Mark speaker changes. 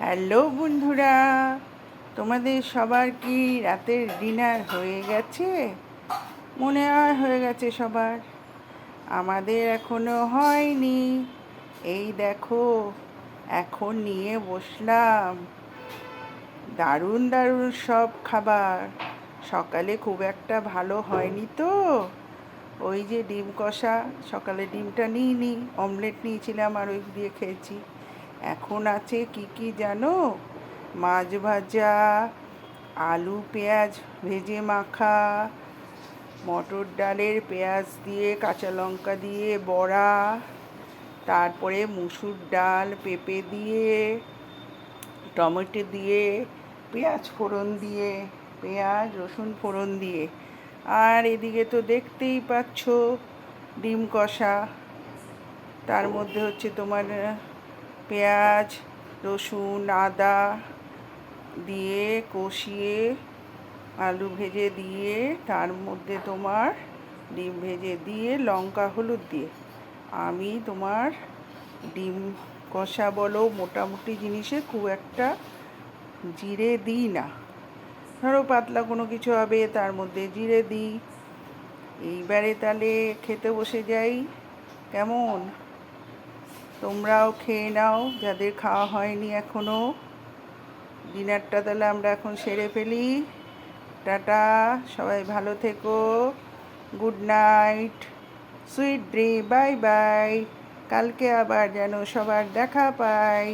Speaker 1: Hello বন্ধুরা, তোমাদের সবার কি রাতের ডিনার হয়ে গেছে? মনে হয় হয়ে গেছে সবার। আমাদের এখনো হয়নি। এই দেখো, এখন নিয়ে বসলাম দারুণ দারুণ সব খাবার। সকালে খুব একটা ভালো হয়নি তো, ওই যে ডিম কষা, সকালে ডিমটা নিইনি, অমলেট নিয়েছিলাম আর ওই দিয়ে খেয়েছি। এখন আছে কি কি জানো? মাছ ভাজা, আলু পেঁয়াজ ভেজে মাখা, মটর ডালের পেঁয়াজ দিয়ে কাঁচা লঙ্কা দিয়ে বড়া, তারপরে মুসুর ডাল পেঁপে দিয়ে, টমেটো দিয়ে, পেঁয়াজ ফোড়ন দিয়ে, পেঁয়াজ রসুন ফোড়ন দিয়ে, আর এদিকে তো দেখতেই পাচ্ছ ডিম কষা। তার মধ্যে হচ্ছে তোমার পেঁয়াজ রসুন আদা দিয়ে কষিয়ে, আলু ভেজে দিয়ে, তার মধ্যে তোমার ডিম ভেজে দিয়ে, লঙ্কা হলুদ দিয়ে। আমি তোমার ডিম কষা বলো মোটামুটি জিনিসে খুব একটা জিরে দিই না। ধরো পাতলা কোনো কিছু হবে তার মধ্যে জিরে দিই। এইবারে তাহলে খেতে বসে যাই। কেমন? তোমরাও খেয়ে নাও যাদের খাওয়া হয়নি এখনো। ডিনারটা তাহলে আমরা এখন সেরে ফেলি। টাটা, সবাই ভালো থেকো। Good night, sweet dream, bye bye. কালকে আবার যেন সবার দেখা পাই।